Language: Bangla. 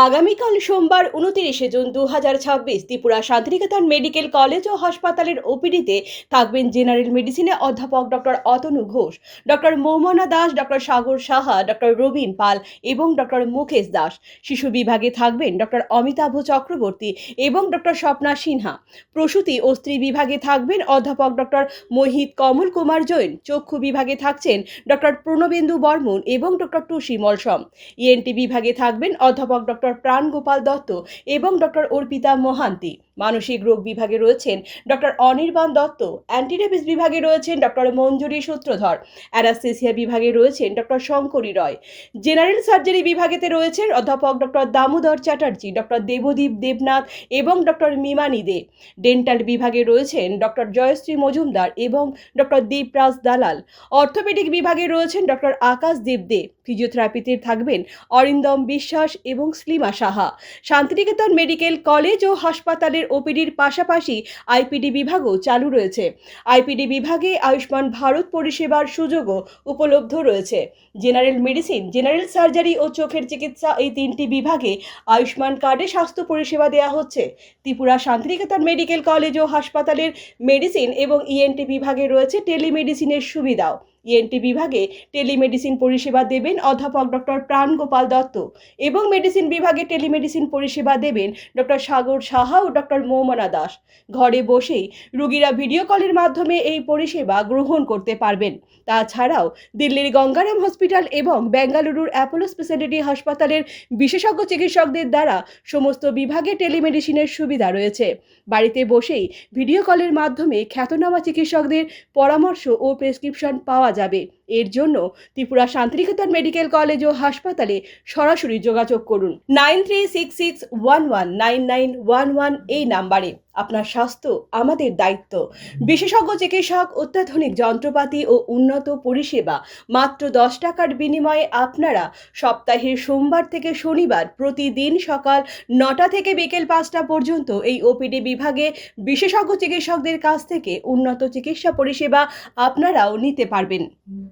আগামীকাল সোমবার 29শে June 2026 Tripura Santiniketan medical college ও হাসপাতালের ওপিডিতে থাকবেন জেনারেল মেডিসিনে অধ্যাপক doctor Atanu Ghosh, doctor Moumana Das, doctor Sagar Saha, doctor Rabin Pal এবং ডক্টর মুকেশ দাস। শিশু বিভাগে থাকবেন ডক্টর অমিতাভ চক্রবর্তী এবং ডক্টর স্বপ্না সিনহা। প্রসূতি ও স্ত্রী বিভাগে থাকবেন অধ্যাপক ডক্টর মোহিত কমল কুমার জৈন। চক্ষু বিভাগে থাকছেন ডক্টর প্রণবেন্দু বর্মন এবং ডক্টর টুসি মলসম। ইএনটি বিভাগে থাকবেন অধ্যাপক ডক্টর প্রাণ গোপাল দত্ত এবং ডক্টর অর্পিতা মহান্তি। মানসিক রোগ বিভাগে রয়েছেন ডক্টর অনির্বাণ দত্ত। অ্যান্টিরেবিস বিভাগে রয়েছেন ডক্টর মঞ্জুরি সূত্রধর। অ্যানাস্থেসিয়া বিভাগে রয়েছেন ডক্টর শঙ্করী রয়। জেনারেল সার্জারি বিভাগেতে রয়েছেন অধ্যাপক ডক্টর দামোদর চ্যাটার্জি, ডক্টর দেবদীপ দেবনাথ এবং ডক্টর মিমানি দে। ডেন্টাল বিভাগে রয়েছেন ডক্টর জয়শ্রী মজুমদার এবং ডক্টর দীপরাজ দালাল। অর্থোপেডিক বিভাগে রয়েছেন ডক্টর আকাশ দেব দে। ফিজিওথেরাপিতে থাকবেন অরিন্দম বিশ্বাস এবং স্লিমা সাহা। শান্তিনিকেতন মেডিকেল কলেজ ও হাসপাতালের ওপিডির পাশাপাশি আইপিডি বিভাগও চালু রয়েছে। আইপিডি বিভাগে আয়ুষ্মান ভারত পরিষেবার সুযোগও উপলব্ধ রয়েছে। জেনারেল মেডিসিন, জেনারেল সার্জারি ও চোখের চিকিৎসা এই তিনটি বিভাগে আয়ুষ্মান কার্ডে স্বাস্থ্য পরিষেবা দেওয়া হচ্ছে। ত্রিপুরা শান্তিনিকেতন মেডিকেল কলেজ ও হাসপাতালের মেডিসিন এবং ইএনটি বিভাগে রয়েছে টেলিমেডিসিনের সুবিধাও। ইএনটি বিভাগে টেলিমেডিসিন পরিষেবা দেবেন অধ্যাপক ডক্টর প্রাণ গোপাল দত্ত এবং মেডিসিন বিভাগে টেলিমেডিসিন পরিষেবা দেবেন ডক্টর সাগর সাহা ও ডক্টর মৌমনা দাস। ঘরে বসেই রোগীরা ভিডিও কলের মাধ্যমে এই পরিষেবা গ্রহণ করতে পারবেন। তাছাড়াও দিল্লির গঙ্গারাম হসপিটাল এবং বেঙ্গালুরুর অ্যাপোলো স্পেশালিটি হাসপাতালের বিশেষজ্ঞ চিকিৎসকদের দ্বারা সমস্ত বিভাগে টেলিমেডিসিনের সুবিধা রয়েছে। বাড়িতে বসেই ভিডিও কলের মাধ্যমে খ্যাতনামা চিকিৎসকদের পরামর্শ ও প্রেসক্রিপশন পাওয়া যাবে। এর জন্য ত্রিপুরা শান্তিনিকেতন মেডিকেল কলেজ ও হাসপাতালে সরাসরি যোগাযোগ করুন 9366119911 এই নাম্বারে। আপনার স্বাস্থ্য আমাদের দায়িত্ব। বিশেষজ্ঞ চিকিৎসক, অত্যাধুনিক যন্ত্রপাতি ও উন্নত পরিষেবা মাত্র 10 টাকার বিনিময়ে আপনারা সপ্তাহের সোমবার থেকে শনিবার প্রতিদিন সকাল 9টা থেকে বিকেল 5টা পর্যন্ত এই ওপিডি বিভাগে বিশেষজ্ঞ চিকিৎসকদের কাছ থেকে উন্নত চিকিৎসা পরিষেবা আপনারাও নিতে পারবেন।